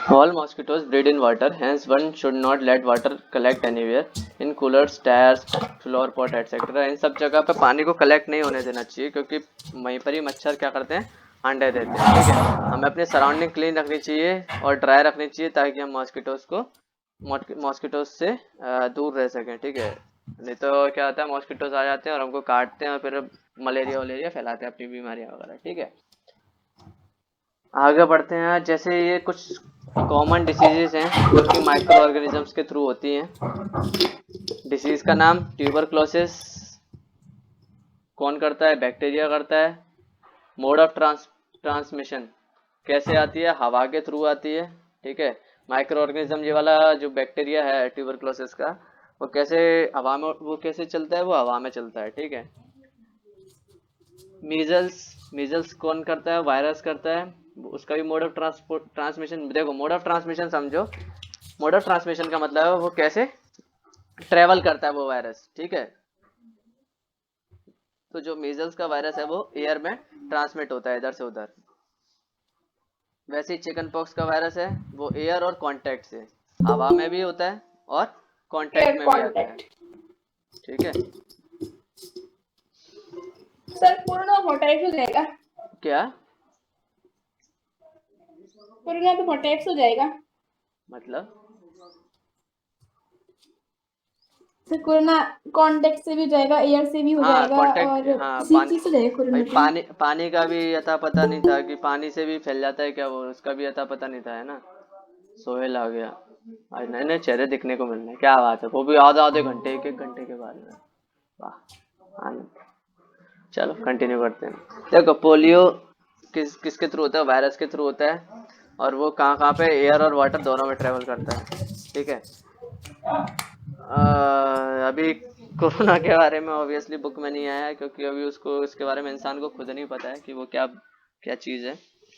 All mosquitoes breed in water, hence one should not let water collect anywhere. In coolers, tires, flower pot, etc. इन सब जगह पे पानी को collect नहीं होने देना चाहिए, क्योंकि वहीं पर ही मच्छर क्या करते हैं, अंडे देते हैं। ठीक है, हमें अपनी सराउंडिंग क्लीन रखनी चाहिए और ड्राई रखनी चाहिए, ताकि हम मॉस्किटोज से दूर रह सकें। ठीक है, नहीं तो क्या होता है, मॉस्किटोज आ जाते हैं और हमको काटते हैं और फिर मलेरिया वलेरिया फैलाते हैं, अपनी बीमारियां वगैरह। ठीक है, आगे बढ़ते हैं। जैसे ये कुछ कॉमन डिसीजेज हैं जो कि माइक्रो ऑर्गेनिजम्स के थ्रू होती हैं। डिसीज का नाम ट्यूबरक्लोसिस कौन करता है, बैक्टीरिया करता है। मोड ऑफ ट्रांसमिशन कैसे आती है, हवा के थ्रू आती है। ठीक है, माइक्रो ऑर्गेनिज्म ये वाला जो बैक्टीरिया है ट्यूबरक्लोसिस का, वो कैसे हवा में, वो कैसे चलता है, वो हवा में चलता है। ठीक है, मीजल्स मीजल्स कौन करता है, वायरस करता है। उसका भी मोड ऑफ ट्रांसमिशन देखो, मोड ऑफ ट्रांसमिशन समझो। मोड ऑफ ट्रांसमिशन का मतलब है वो कैसे ट्रेवल करता है वो वायरस। ठीक है, तो जो मीजल्स का वायरस है वो एयर में ट्रांसमिट होता है इधर से उधर। वैसे ही चिकन पॉक्स का वायरस है, वो एयर और कांटेक्ट से, हवा में भी होता है और कांटेक्ट एयर में भी आता है। कांटेक्ट। ठीक है, सर पूर्ण मोटाइज हो जाएगा, क्या पूर्ण तो मोटाइज हो जाएगा। मतलब, सर कोरोना कांटेक्ट से भी हो जाएगा, एयर से भी हो हाँ जाएगा, कांटेक्ट, और हाँ किसी पानी। चीज से जाएगा भाई कोरोना तो। पानी का भी अता पता नहीं था कि पानी से भी फैल जाता है क्या, वो उसका भी अता पता नहीं था, है ना। सोहेल आ गया, आज नए नए चेहरे दिखने को मिल रहे हैं, क्या बात है, वो भी आधे आधे घंटे, एक एक घंटे के बाद में। वाह, आनंद। चलो कंटिन्यू करते हैं। देखो, पोलियो किसके थ्रू होता है, वायरस के थ्रू होता है, और वो कहाँ कहाँ पे, एयर और वाटर दोनों में ट्रेवल करता है। ठीक है, अभी कोरोना के बारे में ऑब्वियसली बुक में नहीं आया है, क्योंकि अभी उसको, इसके बारे में इंसान को खुद नहीं पता है कि वो क्या क्या चीज़ है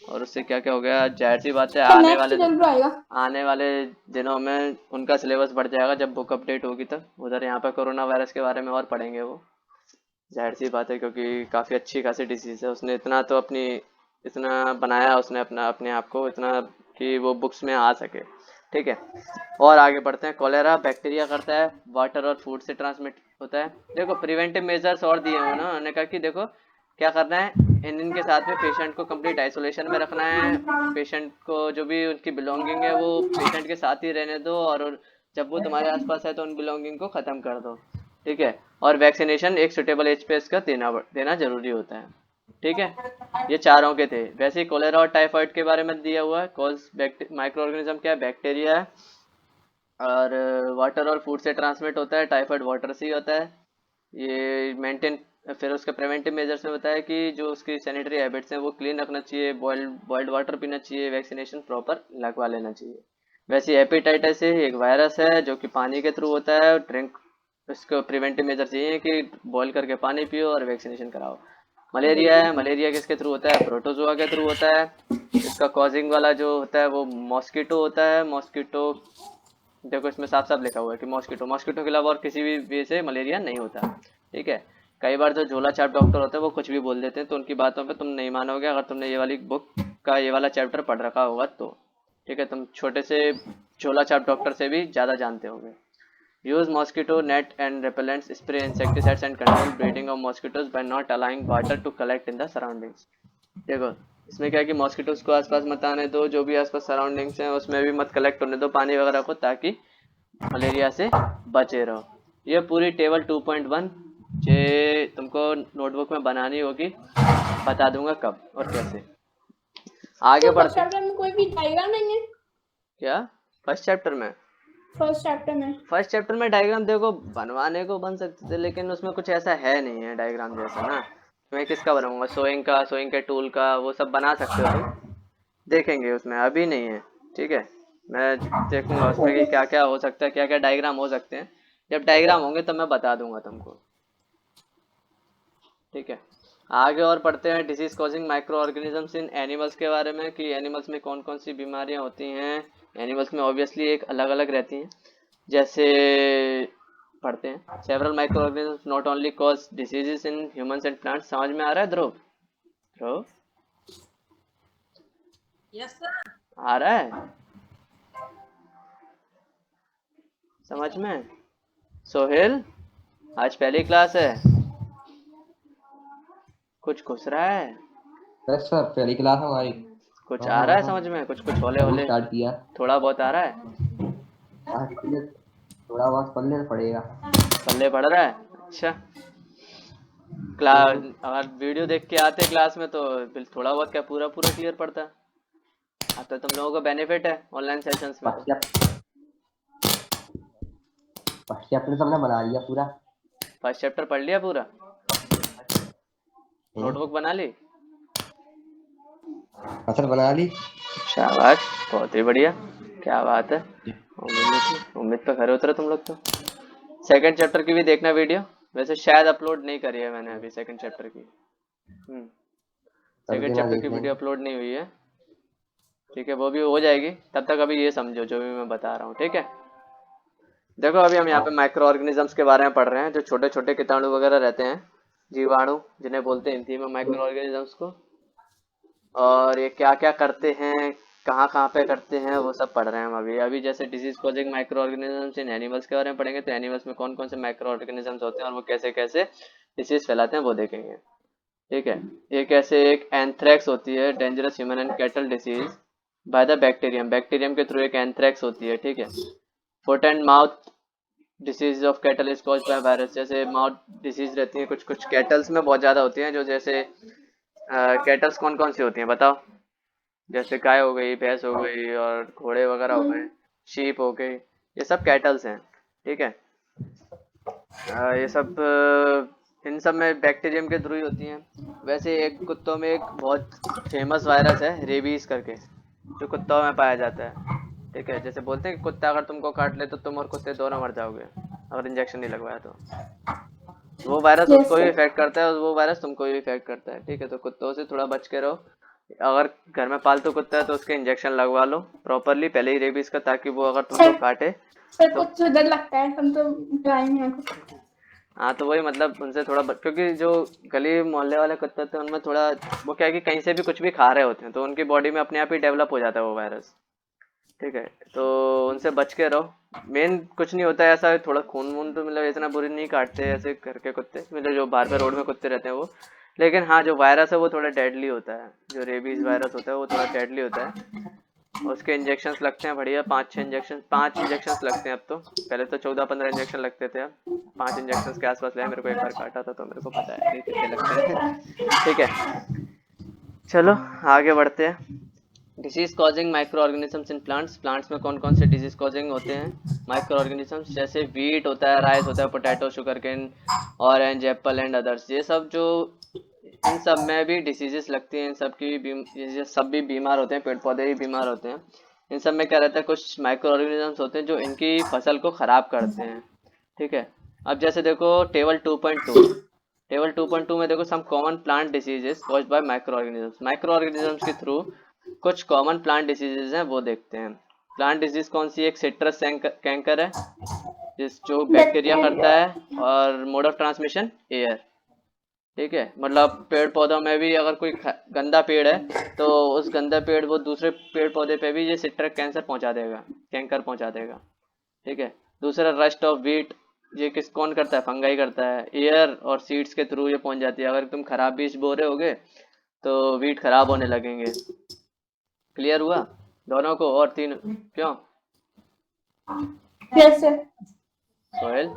और उससे क्या क्या हो गया। जाहिर सी बात है, सर नेक्स्ट जल्द आएगा। आने वाले दिनों में उनका सिलेबस बढ़ जाएगा, जब बुक अपडेट होगी तब उधर यहाँ पे कोरोना वायरस के बारे में और पढ़ेंगे वो। जाहिर सी बात है, क्योंकि काफ़ी अच्छी खासी डिसीज़ है, उसने इतना तो अपनी, इतना बनाया उसने अपना, अपने आप को इतना कि वो बुक्स में आ सके। ठीक है, और आगे बढ़ते हैं। कॉलेरा बैक्टीरिया करता है, वाटर और फूड से ट्रांसमिट होता है। देखो, प्रिवेंटिव मेजर्स और दिए हुए ना, उन्होंने कहा कि देखो क्या करना है, इनके साथ में पेशेंट को कंप्लीट आइसोलेशन में रखना है। पेशेंट को जो भी उनकी बिलोंगिंग है वो पेशेंट के साथ ही रहने दो, और जब वो तुम्हारे आसपास है तो उन बिलोंगिंग को ख़त्म कर दो। ठीक है, और वैक्सीनेशन एक सुटेबल एज पे इसका देना जरूरी होता है। ठीक है, ये चारों के थे। वैसे ही कोलेरा और टाइफाइड के बारे में दिया हुआ है। कॉज माइक्रो ऑर्गेनिज्म क्या है, बैक्टीरिया है, और वाटर और फूड से ट्रांसमिट होता है। टाइफाइड वाटर से ही होता है। ये मेंटेन, फिर उसके प्रिवेंटिव मेजर्स में बताया कि जो उसकी सैनिटरी हैबिट्स हैं वो क्लीन रखना चाहिए, बॉइल्ड वाटर पीना चाहिए, वैक्सीनेशन प्रॉपर लगवा लेना चाहिए। वैसे हेपेटाइटिस एक वायरस है जो कि पानी के थ्रू होता है। ड्रिंक, इसको प्रिवेंटिव मेजर चाहिए कि बॉईल करके पानी पियो और वैक्सीनेशन कराओ। मलेरिया है, मलेरिया किसके थ्रू होता है, प्रोटोजोआ के थ्रू होता है। इसका कॉजिंग वाला जो होता है वो मॉस्किटो होता है। मॉस्किटो, देखो इसमें साफ साफ लिखा हुआ है कि मॉस्किटो, मॉस्किटो के अलावा और किसी भी वे से मलेरिया नहीं होता। ठीक है, कई बार जो झोला छाप डॉक्टर होते हैं वो कुछ भी बोल देते हैं, तो उनकी बातों पे तुम नहीं मानोगे अगर तुमने ये वाली बुक का ये वाला चैप्टर पढ़ रखा होगा तो। ठीक है, तुम छोटे से झोला छाप डॉक्टर से भी ज़्यादा जानते होगे। Use mosquito net and repellents, spray insecticides and control breeding of mosquitoes by not allowing water to collect in the surroundings. देखो, इसमें क्या है कि मॉस्किटोज को आसपास मत आने दो, जो भी आसपास सराउंडिंग्स हैं उसमें भी मत कलेक्ट होने दो पानी वगैरह को, ताकि मलेरिया से बचे रहो। ये पूरी टेबल 2.1 जे तुमको नोटबुक में बनानी होगी, बता दूंगा कब और कैसे। आगे तो फर्स्ट बढ़ते। चैप्टर में कोई भी डायग्राम नहीं है? क्या, फर्स्ट चैप्टर में? फर्स्ट चैप्टर में फर्स्ट चैप्टर में डायग्राम देखो बनवाने को बन सकते थे, लेकिन उसमें कुछ ऐसा है नहीं है डायग्राम जैसा ना। मैं किसका बनाऊंगा, सोइंग का, सोइंग के टूल का, वो सब बना सकते हो तुम, देखेंगे उसमें, अभी नहीं है। ठीक है, मैं देखूंगा उसमें कि ओके। क्या क्या हो सकता है, क्या क्या डायग्राम हो सकते हैं। जब डायग्राम होंगे तब मैं बता दूंगा तुमको। ठीक है, आगे और पढ़ते हैं। Disease causing micro organisms in animals के बारे में, कि एनिमल्स में कौन कौन सी बीमारियां होती हैं। एनिमल्स में ऑब्वियसली एक अलग अलग रहती हैं। जैसे पढ़ते हैं, several micro organisms not only cause diseases in humans and plants. समझ में आ रहा है ध्रुव? ध्रुव, आ रहा है समझ में? सोहेल, आज पहली क्लास है, कुछ घुस रहा है? यस सर, पहली क्लास हमारी। कुछ हाँ आ हाँ रहा है हाँ, समझ में? कुछ होले अभी होले स्टार्ट किया। थोड़ा बहुत आ रहा है? आज के थोड़ा बहुत पढ़ने पड़ेगा। पल्ले पड़ रहा है? अच्छा। क्लास अगर वीडियो देख के आते क्लास में तो फिर थोड़ा बहुत क्या पूरा पूरा क्लियर पड़ता। अब तो तुम लोगों को बेनिफिट है ऑनलाइन सेशंस में। तो फर्स्ट चैप्टर तो हमने बना लिया पूरा। फर्स्ट चैप्टर पढ़ लिया पूरा? नोटबुक बना ली? हाँ सर, बना ली। शाबाश, बहुत ही बढ़िया, क्या बात है। उम्मीद पे खरे उतरे तुम लोग तो। सेकंड चैप्टर की भी देखना वीडियो, वैसे शायद अपलोड नहीं करी है मैंने अभी सेकंड चैप्टर की। कर सेकंड देना, चैप्टर देख की वीडियो लेंगे। अपलोड नहीं हुई है, ठीक है, वो भी हो जाएगी। तब तक अभी ये समझो जो भी मैं बता रहा हूँ, ठीक है। देखो अभी हम यहाँ पे माइक्रो ऑर्गेनिजम्स के बारे में पढ़ रहे हैं, जो छोटे छोटे कीटाणु वगैरह रहते हैं, जीवाणु जिन्हें बोलते हैं हिंदी में माइक्रो ऑर्गेनिजम्स को। और ये क्या क्या करते हैं, कहाँ कहाँ पे करते हैं, वो सब पढ़ रहे हैं हम अभी। अभी जैसे disease causing micro organisms in animals के बारे में पढ़ेंगे, तो एनिमल्स में कौन कौन से माइक्रो ऑर्गेनिजम्स होते हैं और वो कैसे कैसे डिसीज फैलाते हैं वो देखेंगे, ठीक है। ये कैसे एक एंथ्रेक्स होती है, dangerous human and cattle disease by the bacterium, bacterium के थ्रू एक एंथ्रेक्स होती है, ठीक है। Foot and mouth disease of cattle is caused by virus, जैसे माउथ डिसीज रहती है कुछ कुछ कैटल्स में बहुत ज्यादा होती हैं, जो जैसे कैटल्स कौन कौन सी होती हैं बताओ? जैसे गाय हो गई, भैंस हो गई, और घोड़े वगैरह हो गए, शीप हो गई, ये सब कैटल्स हैं, ठीक है। ये सब इन सब में बैक्टीरियम के थ्रू ही होती हैं। वैसे एक कुत्तों में एक बहुत फेमस वायरस है रेबीज करके, जो कुत्तों में पाया जाता है, ठीक है। जैसे बोलते हैं कि कुत्ता अगर तुमको काट ले तो तुम और कुत्ते दोनों मर जाओगे अगर इंजेक्शन नहीं लगवाया तो। वो वायरस यस उसको भी सर। इफेक्ट करता है और वो वायरस तुमको भी इफेक्ट करता है, ठीक है। तो कुत्तों से थोड़ा बच के रहो। अगर घर में पालतू कुत्ता है तो उसके इंजेक्शन लगवा लो प्रॉपरली पहले ही रेबीज का, ताकि वो अगर तुमको सर काटे सर तो। कुछ डर लगता है, हम तो ड्राइंग है कुछ। हाँ तो वही मतलब उनसे थोड़ा क्योंकि जो गली मोहल्ले वाले कुत्ते होते हैं उनमें थोड़ा वो क्या है कि कहीं से भी कुछ भी खा रहे होते हैं तो उनकी बॉडी में अपने आप ही डेवलप हो जाता है वो वायरस, ठीक है। तो उनसे बच के रहो। मेन कुछ नहीं होता है ऐसा, थोड़ा खून वून तो मतलब इतना बुरी नहीं काटते ऐसे घर के कुत्ते, मतलब जो बाहर पे रोड में कुत्ते रहते हैं वो। लेकिन हाँ जो वायरस है वो थोड़ा डेडली होता है, जो रेबीज वायरस होता है वो थोड़ा डेडली होता है। उसके इंजेक्शंस लगते हैं बढ़िया, 5 इंजेक्शंस लगते हैं अब तो। पहले तो 14-15 इंजेक्शन लगते थे, अब 5 इंजेक्शंस के आसपास लगे। मेरे को एक बार काटा था तो मेरे को पता है कि कितने लगते हैं ठीक है। चलो आगे बढ़ते हैं। Disease causing micro organisms in plants, plants में कौन कौन से डिजीज कॉजिंग होते हैं माइक्रो ऑर्गेनिजम्स, जैसे वीट होता है, राइस होता है, potato, sugar cane, orange, apple and others. ये सब जो इन सब में भी डिसीजेस लगती हैं, इन सब की ये सब भी बीमार होते हैं, पेड़ पौधे भी बीमार होते हैं। इन सब में क्या रहता है, कुछ माइक्रो ऑर्गेनिजम्स होते हैं जो इनकी फसल को खराब करते हैं, ठीक है। अब जैसे देखो टेबल 2.2, टेबल 2.2 में देखो some common plant diseases caused by micro organisms, micro organisms के थ्रू कुछ कॉमन प्लांट डिसीजेज हैं वो देखते हैं। प्लांट डिजीज कौन सी? एक सिट्रस कैंकर है जिस जो बैक्टीरिया करता बैक्टीरिया। है, और मोड ऑफ ट्रांसमिशन एयर, ठीक है। मतलब पेड़ पौधों में भी अगर कोई गंदा पेड़ है तो उस गंदा पेड़ वो दूसरे पेड़ पौधे पे भी ये सिट्रस कैंसर पहुंचा देगा, कैंकर पहुंचा देगा, ठीक है। दूसरा रस्ट ऑफ व्हीट, ये किस कौन करता है? फंगाई करता है, एयर और सीड्स के थ्रू ये पहुंच जाती है। अगर तुम खराब बीज बो रहे होगे तो व्हीट खराब होने लगेंगे। क्लियर हुआ दोनों को? और तीन क्यों? Yes sir. सोहेल,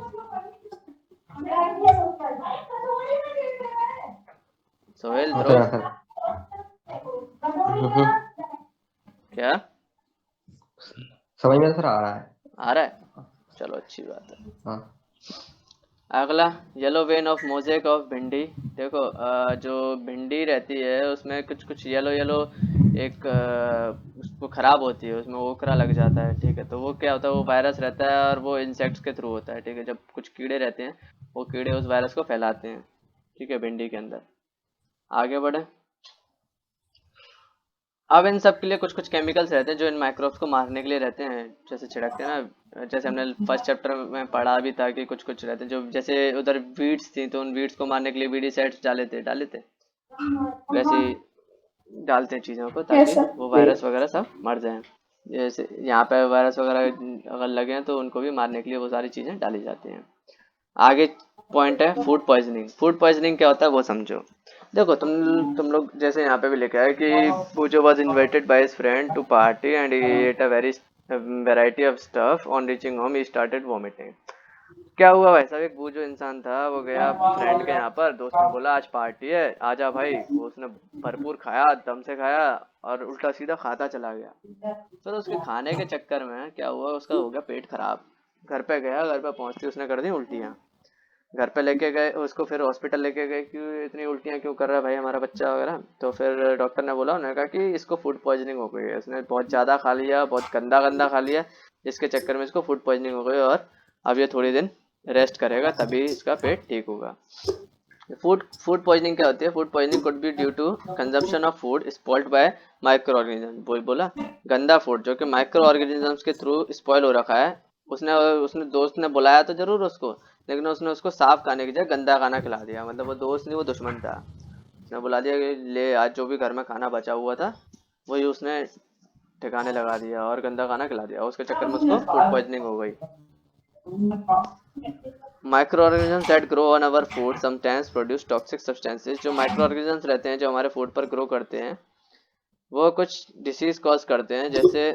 सोहेल हाँ ब्रो, सर, हाँ सर। क्या समझ में सर आ रहा है। आ रहा है? चलो अच्छी बात है। हाँ अगला, yellow vein of mosaic of भिंडी। देखो जो भिंडी रहती है उसमें कुछ कुछ येलो येलो एक उसको खराब होती है, उसमें ओकरा लग जाता है, ठीक है। तो वो क्या होता है, वो वायरस रहता है और वो इंसेक्ट्स के थ्रू होता है, ठीक है। जब कुछ कीड़े रहते हैं वो कीड़े उस वायरस को फैलाते हैं, ठीक है, भिंडी के अंदर। आगे बढ़े। अब इन सब के लिए कुछ कुछ केमिकल्स रहते हैं जो इन माइक्रोब्स को मारने के लिए रहते हैं, जैसे छिड़कते हैं ना, जैसे हमने फर्स्ट चैप्टर में पढ़ा भी था कि कुछ कुछ रहते हैं जो, जैसे उधर वीड्स थी तो उन वीड्स को मारने के लिए वीडीसाइड्स डाले थे वैसे ही डालते हैं चीज़ों को यस ताकि सर। वो वायरस वगैरह सब मर जाएं। जैसे यहाँ पे वायरस वगैरह अगर लगे हैं तो उनको भी मारने के लिए वो सारी चीज़ें डाली जाती हैं। आगे पॉइंट है फूड पॉइजनिंग। फूड पॉइजनिंग क्या होता है वो समझो। देखो तुम लोग जैसे यहाँ पे भी लिखा है कि Pujo was invited by his friend to party and he ate a very variety of stuff on reaching home he started vomiting. क्या हुआ भाई साहब, एक बूझो इंसान था, वो गया फ्रेंड के यहाँ पर, दोस्त ने बोला आज पार्टी है आजा भाई, वो उसने भरपूर खाया, दम से खाया और उल्टा सीधा खाता चला गया। फिर उसके खाने के चक्कर में क्या हुआ, उसका हो गया पेट खराब। घर पे गया, घर पे पहुंचते उसने कर दी उल्टियाँ। घर पे लेके गए उसको, फिर हॉस्पिटल लेके गए, क्यों इतनी उल्टियाँ क्यों कर रहा है भाई हमारा बच्चा वगैरह। तो फिर डॉक्टर ने बोला, उन्होंने कहा कि इसको फूड पॉइजनिंग हो गई है, इसने बहुत ज़्यादा खा लिया, बहुत गंदा गंदा खा लिया, जिसके चक्कर में इसको फूड पॉइजनिंग हो गई और अब ये थोड़ी दिन रेस्ट करेगा तभी इसका पेट ठीक होगा। फूड फूड पॉइजनिंग क्या होती है? Food poisoning could be due to consumption of food spoiled by micro organism. बोला गंदा फूड जो कि माइक्रो ऑर्गेनिजम्स के थ्रू स्पॉइल हो रखा है। उसने उसने दोस्त ने बुलाया तो जरूर उसको, लेकिन उसने उसको साफ खाने की जगह गंदा खाना खिला दिया। मतलब वो दोस्त नहीं, वो दुश्मन था। उसने बुला दिया कि ले आज जो भी घर में खाना बचा हुआ था वही उसने ठिकाने लगा दिया और गंदा खाना खिला दिया, उसके चक्कर में उसको फूड पॉइजनिंग हो गई। Micro organisms that grow on our food sometimes produce toxic substances. जो माइक्रो ऑर्गेनिजम्स रहते हैं जो हमारे फूड पर ग्रो करते हैं वो कुछ डिसीज कॉज करते हैं, जैसे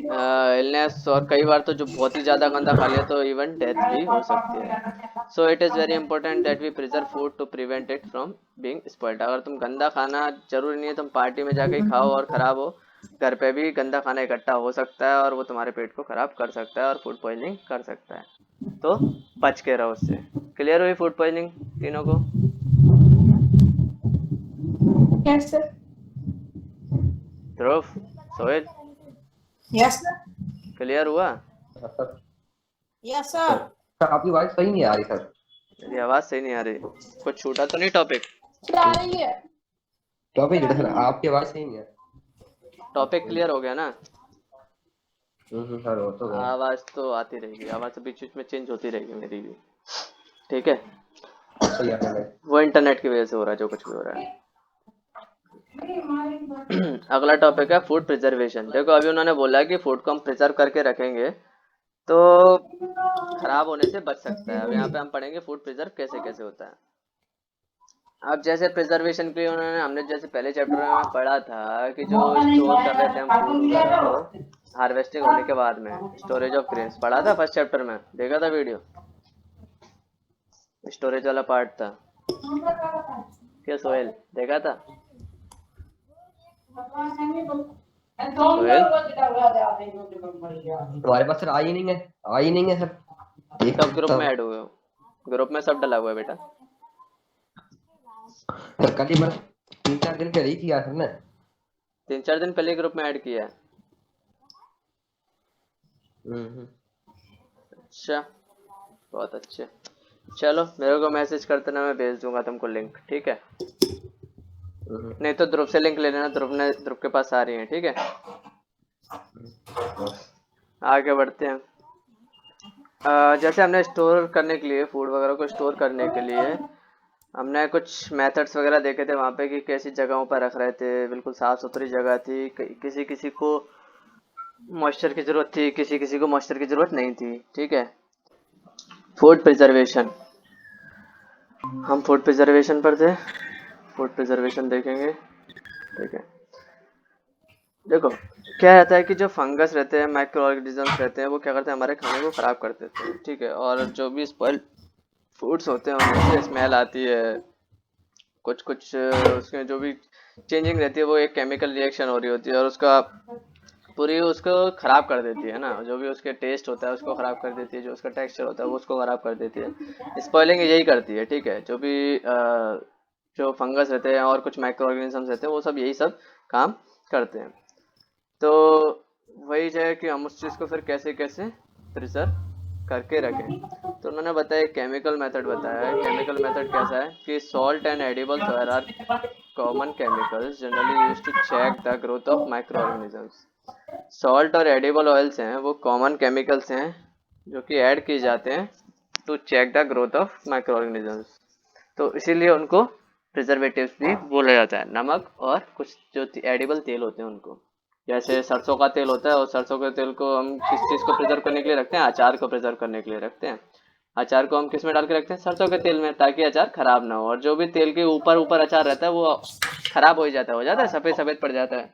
इलनेस, और कई बार तो जो बहुत ही ज़्यादा गंदा खा लिया तो इवन डेथ भी हो सकती है। So it is very important that we preserve food to prevent it from being spoiled. अगर तुम गंदा खाना, जरूरी नहीं है तुम पार्टी में जाके ही खाओ और ख़राब हो, घर पे भी गंदा खाना इकट्ठा हो सकता है और वो तुम्हारे पेट को ख़राब कर सकता है और फूड पॉइजनिंग कर सकता है। तो बच के रहो उससे। क्लियर हुई फूड पॉइजनिंग तीनों को? Yes sir. Dhruv, Sohail, yes sir. Clear हुआ? Sir yes sir sir. Sir, आपकी आवाज सही नहीं आ रही सर। मेरी आवाज़ सही नहीं आ रही? कुछ छूटा तो नहीं टॉपिक? आ रही है। टॉपिक सर आपकी आवाज सही नहीं है। टॉपिक क्लियर हो गया ना? सर वो तो गया। आवाज़ तो आती रहेगी, आवाज़ तो बीच बीच में चेंज होती रहेगी मेरी भी। ठीक है, सही है सर। वो इंटरनेट की वजह से हो रहा है जो कुछ भी हो रहा है। अगला टॉपिक है फूड प्रिजर्वेशन। देखो अभी उन्होंने बोला कि फूड को हम प्रिजर्व करके रखेंगे तो खराब होने से बच सकता है। अब यहाँ पे हम पढ़ेंगे फूड प्रिजर्व कैसे कैसे होता है। अब जैसे प्रिजर्वेशन के लिए उन्होंने, हमने जैसे पहले चैप्टर में पढ़ा था कि जो स्टोर कर रहे थे हम फूड वगैरह को हार्वेस्टिंग होने के बाद में, स्टोरेज ऑफ ग्रेन्स पढ़ा था फर्स्ट चैप्टर में, देखा था वीडियो? स्टोरेज वाला पार्ट था क्या सोहेल, देखा था सोहेल? हमारे पास सर आ ही नहीं है सर। एक तब ग्रुप में तो ऐड हुए हो, ग्रुप में सब डला हुआ है बेटा। सर कल ही मैंने 3-4 दिन पहले ही किया सर ने। 3-4 दिन पहले ग्रुप में ऐड किया है? अच्छा, बहुत अच्छे। चलो मेरे को मैसेज करते ना, मैं भेज दूंगा तुमको लिंक, ठीक है? नहीं तो ध्रुव से लिंक ले लेना, ध्रुव के पास आ रही है, ठीक है? आगे बढ़ते हैं। जैसे हमने स्टोर करने के लिए, फूड वगैरह को स्टोर करने के लिए हमने कुछ मेथड्स वगैरह देखे थे वहाँ पे कि कैसी जगहों पर रख रहे थे। बिल्कुल साफ़ सुथरी जगह थी, किसी किसी को मॉइस्चर की ज़रूरत थी, किसी किसी को मॉइस्चर की ज़रूरत नहीं थी, ठीक है? फूड प्रिजर्वेशन, हम फूड प्रिजर्वेशन पर थे, फूड प्रिजर्वेशन देखेंगे, ठीक है? देखो क्या रहता है कि जो फंगस रहते हैं, माइक्रो ऑर्गेनिजम्स रहते हैं, वो क्या करते हैं हमारे खाने को ख़राब कर देते हैं, ठीक है? और जो भी स्पॉइल्ड फूड्स होते हैं उनमें से स्मेल आती है, कुछ कुछ उसमें जो भी चेंजिंग रहती है वो एक केमिकल रिएक्शन हो रही होती है और उसका पूरी उसको ख़राब कर देती है ना। जो भी उसके टेस्ट होता है उसको ख़राब कर देती है, जो उसका टेक्सचर होता है वो उसको ख़राब कर देती है। स्पॉइलिंग यही करती है, ठीक है? जो भी जो फंगस रहते हैं और कुछ माइक्रो ऑर्गेनिजम्स रहते हैं वो सब यही सब काम करते हैं। तो वही है कि हम उस चीज़ को फिर कैसे कैसे प्रिजर्व करके रखें। तो उन्होंने बताया केमिकल मेथड बताया है। केमिकल मेथड कैसा है कि salt and edible oil are common chemicals generally used to check the growth of micro organisms. Salt और एडिबल ऑयल्स हैं वो कॉमन केमिकल्स हैं जो कि ऐड किए जाते हैं to check the growth of micro organisms. तो इसीलिए उनको प्रिजर्वेटिव्स भी बोला जाता है। नमक और कुछ जो एडिबल तेल होते हैं उनको, जैसे सरसों का तेल होता है, और सरसों के तेल को हम किस चीज़ को प्रिजर्व करने के लिए रखते हैं? अचार को प्रिजर्व करने के लिए रखते हैं। अचार को हम किस में डाल के रखते हैं? सरसों के तेल में, ताकि अचार खराब ना हो। और जो भी तेल के ऊपर ऊपर अचार रहता है वो खराब हो जाता है, सफेद सफेद पड़ जाता है।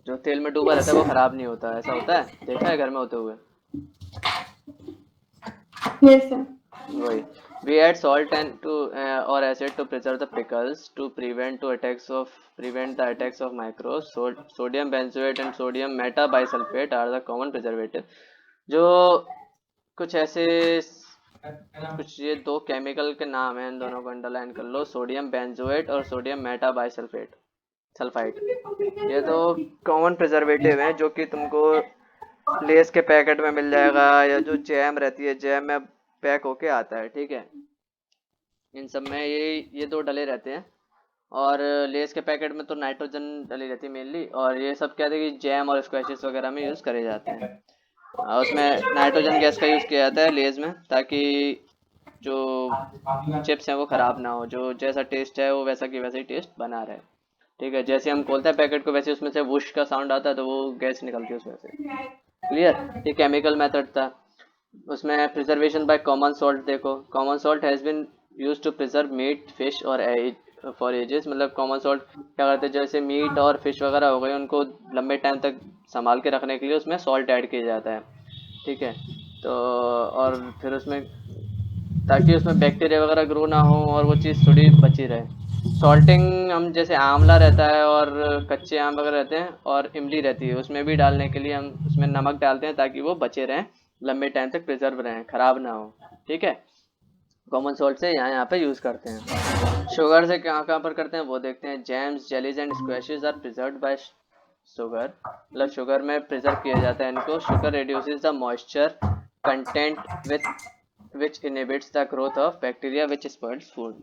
जो तेल में डूबा रहता है वो खराब नहीं होता, ऐसा होता है, देखा है घर में होते हुए। Yes sir. वही, we add salt and to or acid to preserve the pickles to prevent the attacks of microbes. Sodium benzoate and sodium metabisulfate are the common preservative। जो कुछ ऐसे कुछ ये दो केमिकल के नाम हैं, इन दोनों को अंडरलाइन कर लो, सोडियम बेंजोएट और सोडियम मेटाबाइसल्फेट सल्फाइड। ये दो कॉमन प्रिजर्वेटिव हैं जो कि तुमको लेस के पैकेट में मिल जाएगा, या जो जैम रहती है जैम में पैक होके आता है, ठीक है। इन सब में ये दो डले रहते हैं। और लेस के पैकेट में तो नाइट्रोजन डली रहती है मेनली, और ये सब क्या है कि जैम और स्क्वैशेस वगैरह में यूज़ करे जाते हैं। उसमें नाइट्रोजन गैस का यूज़ किया जाता है लेस में, ताकि जो चिप्स हैं वो ख़राब ना हो, जो जैसा टेस्ट है वो वैसा की वैसा ही टेस्ट बना रहे, ठीक है। जैसे हम खोलते हैं पैकेट को वैसे उसमें से वुश का साउंड आता है, तो वो गैस निकलती है उसमें से। क्लियर? ये केमिकल मेथड था। उसमें प्रिजर्वेशन बाय कॉमन सॉल्ट देखो, common salt has been use to preserve meat fish और फॉर एजेस। मतलब कॉमन सॉल्ट क्या करते हैं, जैसे मीट और फिश वगैरह हो गए, उनको लंबे टाइम तक संभाल के रखने के लिए उसमें सॉल्ट ऐड किया जाता है, ठीक है। तो और फिर उसमें, ताकि उसमें बैक्टीरिया वगैरह ग्रो ना हो और वो चीज़ थोड़ी बची रहे। सॉल्टिंग हम जैसे आंवला रहता है और कच्चे आम वगैरह रहते हैं और इमली रहती है, उसमें भी डालने के लिए हम उसमें नमक डालते हैं, ताकि वो बचे रहें, लंबे टाइम तक प्रिजर्व रहें, खराब ना हो, ठीक है। कॉमन सॉल्ट से यहाँ पे यूज़ करते हैं। शुगर से कहाँ कहाँ पर करते हैं वो देखते हैं। Jams, jellies and squashes are preserved by sugar. मतलब शुगर में प्रिजर्व किया जाता है इनको। Sugar reduces the moisture content which inhibits the growth of bacteria which spoils food.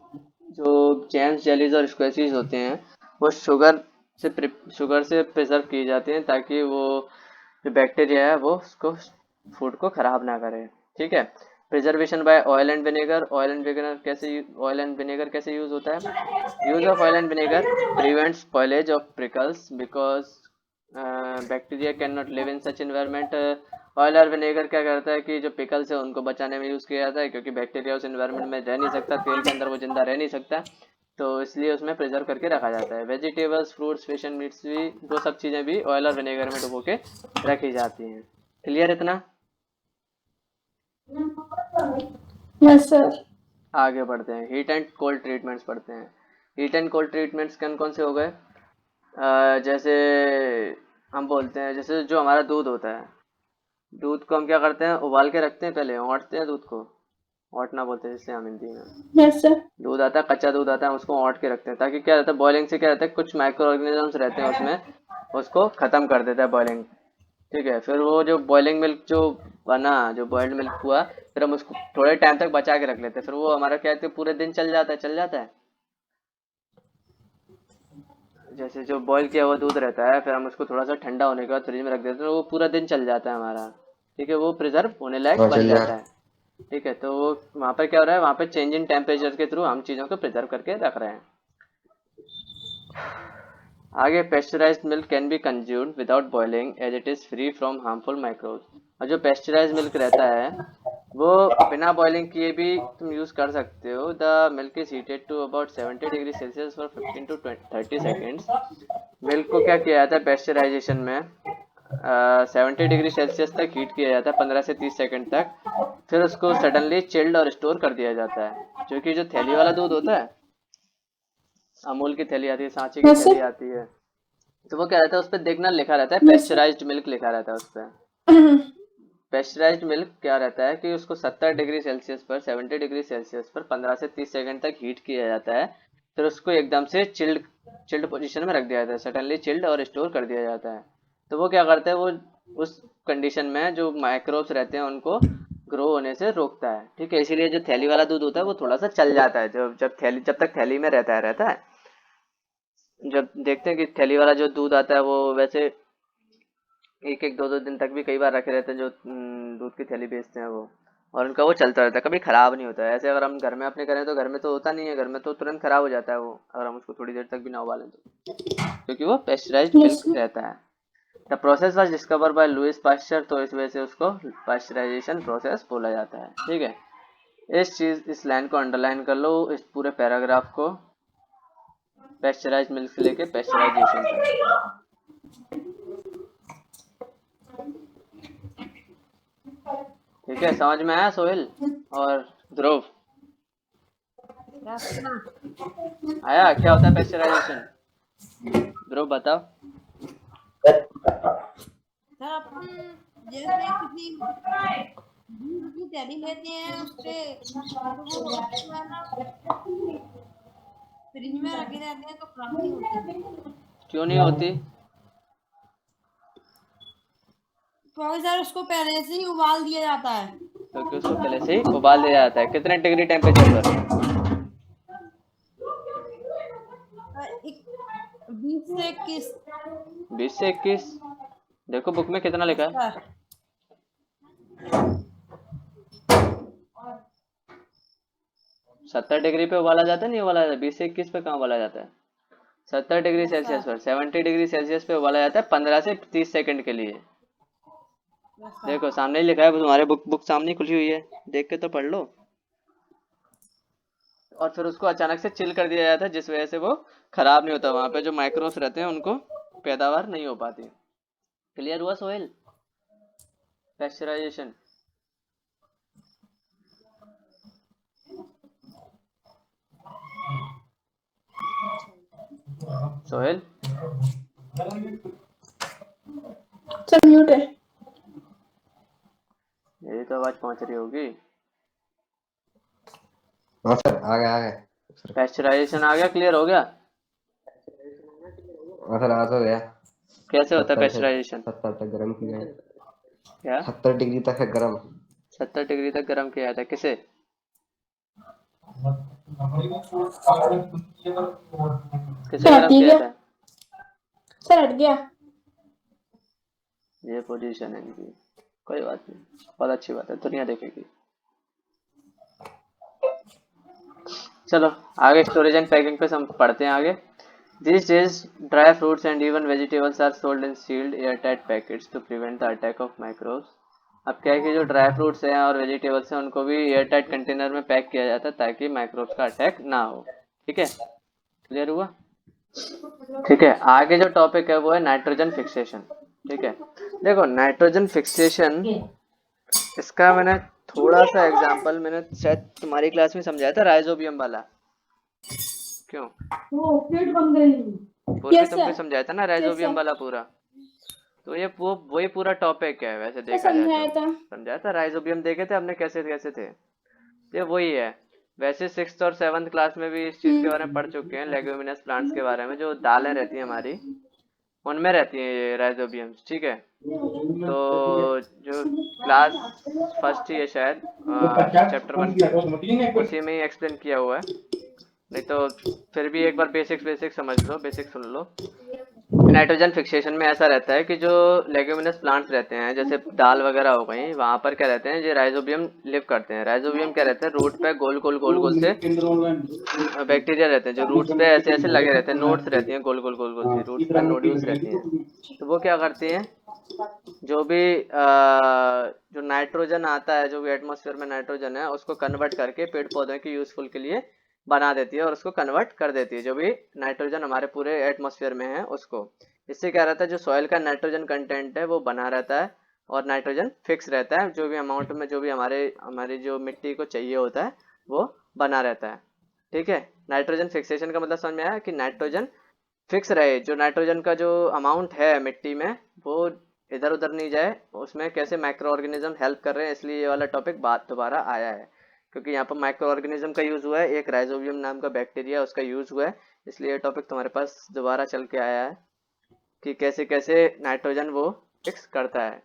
जो जैम्स, जेलीज और स्क्वैशेस होते हैं वो शुगर से प्रिजर्व किए जाते हैं, ताकि वो जो बैक्टीरिया है वो उसको फूड को खराब ना करे, ठीक है। Preservation by oil and vinegar. Oil and vinegar कैसे यूज होता है? Use of oil and vinegar prevent spoilage of pickles because bacteria can not live in such environment. Oil और विनेगर क्या करता है कि जो पिकल्स है उनको बचाने में यूज किया जाता है, क्योंकि बैक्टीरिया उस इन्वायरमेंट में रह नहीं सकता, तेल के अंदर वो जिंदा रह नहीं सकता, तो इसलिए उसमें प्रिजर्व करके रखा जाता है। Vegetables, fruits, fish and meets भी, वो सब चीज़ें भी ऑयल और विनेगर में डुबो के रखी जाती हैं। क्लियर इतना? Yes sir. आगे बढ़ते हैं, हीट एंड कोल्ड ट्रीटमेंट्स पढ़ते हैं। हीट एंड कोल्ड ट्रीटमेंट्स कौन कौन से हो गए? जैसे हम बोलते हैं, जैसे जो हमारा दूध होता है, दूध को हम क्या करते हैं, उबाल के रखते हैं, पहले औंटते हैं दूध को, औंटना बोलते हैं जिससे हम हिंदी में। Yes sir. दूध आता है, कच्चा दूध आता है, हम उसको औंट के रखते हैं, ताकि क्या रहता है, बॉइलिंग से क्या रहता है, कुछ माइक्रो ऑर्गेनिजम्स रहते हैं उसमें, उसको ख़त्म कर देता है बॉइलिंग, ठीक है। फिर वो जो बॉइलिंग मिल्क जो बना, जो बॉइल्ड मिल्क हुआ, फिर हम उसको थोड़े टाइम तक बचा के रख लेते हैं, फिर वो हमारा क्या है, पूरे दिन चल जाता है। जैसे जो बॉईल किया हुआ दूध रहता है, फिर हम उसको थोड़ा सा ठंडा होने के बाद फ्रिज में रख देते हैं, तो वो पूरा दिन चल जाता है हमारा, ठीक है, वो प्रिजर्व होने लायक हाँ बन चल जाता यार। है, ठीक है। तो वो वहाँ पर क्या हो रहा है, वहाँ पे चेंज इन टेम्परेचर के थ्रू हम चीज़ों को प्रिजर्व करके रख रहे हैं। आगे, pasteurised milk can be consumed without boiling as it is free from harmful microbes. और जो पेस्चराइज्ड मिल्क रहता है वो बिना बॉइलिंग किए भी तुम यूज़ कर सकते हो। The milk is heated to about 70 degree Celsius for 15 to 30 seconds. Milk को क्या किया जाता है पेस्चराइजेशन में, 70 डिग्री सेल्सियस तक हीट किया जाता है 15 से 30 सेकंड तक। फिर उसको सडनली चिल्ड और स्टोर कर दिया जाता है, क्योंकि जो थैली वाला दूध होता है, अमूल की थैली आती है, सांची की यस थैली सर। आती है, तो वो क्या रहता है उस पर देखना लिखा रहता है यस सर। पेस्चराइज्ड मिल्क लिखा रहता है उस पर। पेस्चराइज्ड मिल्क क्या रहता है कि उसको 70 डिग्री सेल्सियस पर 70 डिग्री सेल्सियस पर 15 से 30 सेकंड तक हीट किया जाता है। फिर उसको एकदम से चिल्ड चिल्ड पोजीशन में रख दिया जाता है, सडनली चिल्ड और स्टोर कर दिया जाता है। तो वो क्या करता है, वो उस कंडीशन में जो माइक्रोब्स रहते हैं उनको ग्रो होने से रोकता है, ठीक है। इसीलिए जो थैली वाला दूध होता है वो थोड़ा सा चल जाता है, जब तक थैली में रहता है। जब देखते हैं कि थैली वाला जो दूध आता है वो वैसे एक एक दो दो दिन तक भी कई बार रखे रहते हैं, जो दूध की थैली बेचते हैं वो, और उनका वो चलता रहता है, कभी खराब नहीं होता है। ऐसे अगर हम घर में अपने करें तो घर में तो होता नहीं है, घर में तो तुरंत खराब हो जाता है वो, अगर हम उसको थोड़ी देर तक भी ना उबालें तो, क्योंकि वो पेस्चराइज्ड Yes. मिल्क रहता है। The process was discover by Louis Pasteur, तो इस वजह से उसको पास्चराइजेशन प्रोसेस बोला जाता है। ठीक है, इस लाइन को अंडरलाइन कर लो, इस पूरे पैराग्राफ को, पेस्चराइज मिल्क से लेके पेस्चराइजेशन तक। ठीक है, समझ में आया सोहेल और ध्रुव? आया क्या होता है पेस्चराइजेशन? ध्रुव बताओ। सर अपन जैसे किसी दूध की थैली लेते हैं उससे, तो वो जो है ना फ्रिज में रखे रहते हैं तो खराब नहीं होती। क्यों नहीं होती? क्योंकि सर उसको पहले से ही उबाल दिया जाता है। क्योंकि उसको पहले से ही उबाल दिया जाता है। कितने डिग्री टेम्परेचर पर? 20 से 21। 20 से 21। देखो बुक में कितना लिखा है? सर 70 डिग्री पे उबाला जाता है, नहीं उबाला जाता? 20 से 21 पे कहाँ उबाला जाता है? 70 डिग्री सेल्सियस पर, 70 डिग्री सेल्सियस पे उबाला जाता है 15 से 30 सेकंड के लिए। देखो सामने ही लिखा है, तुम्हारे बुक सामने खुली हुई है, देख के तो पढ़ लो। और फिर उसको अचानक से चिल कर दिया जाता है, जिस वजह से वो खराब नहीं होता, वहां पे जो माइक्रोब्स रहते हैं उनको पैदावार नहीं हो पाती। क्लियर हुआ Sohail? Pasteurisation. Sohail sir mute है। मेरी तो आवाज पहुंच रही होगी। हाँ सर आ गया पेस्चराइजेशन आ गया, क्लियर हो गया? हाँ सर आ तो गया। कैसे होता है 70 से पेस्चराइजेशन? 70 तक गर्म किया है। क्या 70 डिग्री तक है गर्म। 70 डिग्री तक गर्म किया जाता है? किसे? किसे सर गर्म हट किया गया। जाता है? सर हट गया। ये पोजीशन है इनकी, कोई बात नहीं, बहुत अच्छी बात है, दुनिया देखेगी। चलो आगे स्टोरेज एंड पैकिंग पे हम पढ़ते हैं आगे। These days, dry fruits and even vegetables are sold in sealed, airtight packets to prevent the attack of microbes. अब क्या है कि जो ड्राई फ्रूट्स हैं और वेजिटेबल्स हैं उनको भी एयरटाइट कंटेनर में पैक किया जाता है ताकि माइक्रोब्स का अटैक ना हो। ठीक है, क्लियर हुआ? ठीक है, आगे जो टॉपिक है वो है नाइट्रोजन फिक्सेशन। ठीक है, देखो नाइट्रोजन फिक्सेशन, इसका मैंने थोड़ा सा एग्जांपल मैंने शायद तुम्हारी क्लास में समझाया था, राइजोबियम वाला। क्यों? वो पेट बन गई। पूर्वी यस तुमको सर। समझाया था ना यस राइजोबियम सर। वाला पूरा। तो ये वो वही पूरा टॉपिक है वैसे सर देखा जाए समझाया तो। था। समझाया था, राइजोबियम देखे थे हमने कैसे कैसे थे। ये वही है। वैसे 6th और 7th क्लास में भी इस चीज के बारे में पढ़ चुके हैं, लेग्यूमिनस प्लांट्स के बारे में, जो दालें रहती हैं हमारी उनमें रहती हैं ये राइजोबियम्स। ठीक है, तो जो क्लास फर्स्ट ही है शायद, चैप्टर 1 की, उसी में ही एक्सप्लेन किया हुआ है। नहीं तो फिर भी एक बार बेसिक्स समझ लो, बेसिक सुन लो। नाइट्रोजन फिक्सेशन में ऐसा रहता है कि जो लेग्यूमिनस प्लांट्स रहते हैं जैसे दाल वगैरह हो गई, वहां पर क्या रहते हैं, ये राइजोबियम लिव करते हैं। राइजोबियम क्या रहते हैं, रूट पे गोल गोल से बैक्टीरिया रहते हैं जो रूट्स पे ऐसे ऐसे लगे रहते हैं, नोड्स रहती हैं गोल गोल सी, रूट्स पे नोड्यूल्स रहती हैं। तो वो क्या करती हैं, जो भी जो नाइट्रोजन आता है, जो भी एटमॉस्फेयर में नाइट्रोजन है, उसको कन्वर्ट करके पेड़ पौधों की यूजफुल के लिए बना देती है और उसको कन्वर्ट कर देती है, जो भी नाइट्रोजन हमारे पूरे एटमॉस्फेयर में है उसको। इससे क्या रहता है, जो सॉइल का नाइट्रोजन कंटेंट है वो बना रहता है और नाइट्रोजन फिक्स रहता है, जो भी अमाउंट में जो भी हमारी जो मिट्टी को चाहिए होता है वो बना रहता है। ठीक है, नाइट्रोजन फिक्सेशन का मतलब समझ में आया कि नाइट्रोजन फिक्स रहे, जो नाइट्रोजन का जो अमाउंट है मिट्टी में वो इधर उधर नहीं जाए, उसमें कैसे माइक्रो ऑर्गेनिज्म हेल्प कर रहे हैं, इसलिए ये वाला टॉपिक बात दोबारा आया है, क्योंकि यहाँ पर माइक्रो ऑर्गेनिज्म का यूज हुआ है, एक राइजोबियम नाम का बैक्टीरिया उसका यूज हुआ है, इसलिए ये टॉपिक तुम्हारे पास दोबारा चल के आया है कि कैसे कैसे नाइट्रोजन वो फिक्स करता है।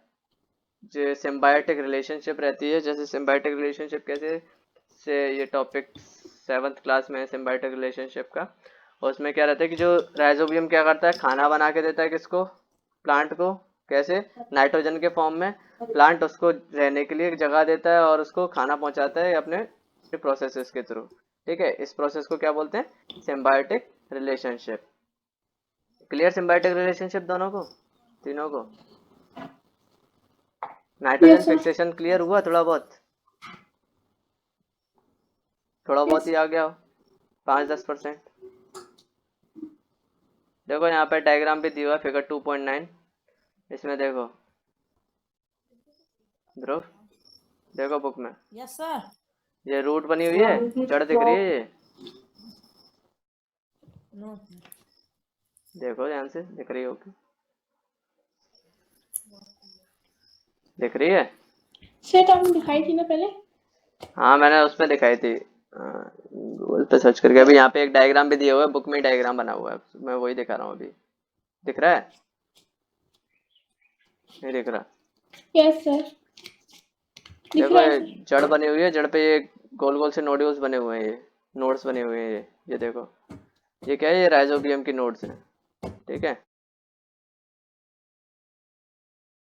जो सिम्बायोटिक रिलेशनशिप रहती है, जैसे सिम्बायोटिक रिलेशनशिप कैसे से, ये टॉपिक 7th क्लास में है सिम्बायोटिक रिलेशनशिप का। और उसमें क्या रहता है कि जो राइजोबियम क्या करता है, खाना बना के देता है किसको, प्लांट को, कैसे, नाइट्रोजन के फॉर्म में, प्लांट उसको रहने के लिए एक जगह देता है और उसको खाना पहुंचाता है अपने प्रोसेसेस के थ्रू। ठीक है, इस प्रोसेस को क्या बोलते हैं? Symbiotic relationship. Clear symbiotic relationship दोनों को, तीनों को? Nitrogen yes sir. Fixation clear हुआ? थोड़ा बहुत यस। ही आ गया हो, 5-10%। देखो यहाँ पे डायग्राम भी दिया हुआ है, फिगर 2.9। इसमें देखो ध्रुव, देखो बुक में यस सर। ये रूट बनी हुई है, जड़ दिख रही है ये, नो देखो ध्यान से, दिख रही होगी, दिख रही है? सेट आपने दिखाई थी ना पहले? हाँ मैंने उसमें दिखाई थी, गूगल पे सर्च करके। अभी यहाँ पे एक डायग्राम भी दिया हुआ है, बुक में डायग्राम बना हुआ है, मैं वही दिखा रहा हूँ अभी। दिख रहा है? नहीं दिख रहा? Yes sir. दिख देखो रहा है ये सर। जड़ बनी हुई है, जड़ पे ये गोल गोल से नोड्यूल्स बने हुए हैं, ये नोड्स बने हुए हैं, ये देखो, ये क्या है? ये राइजोबियम की नोड्स हैं। ठीक है,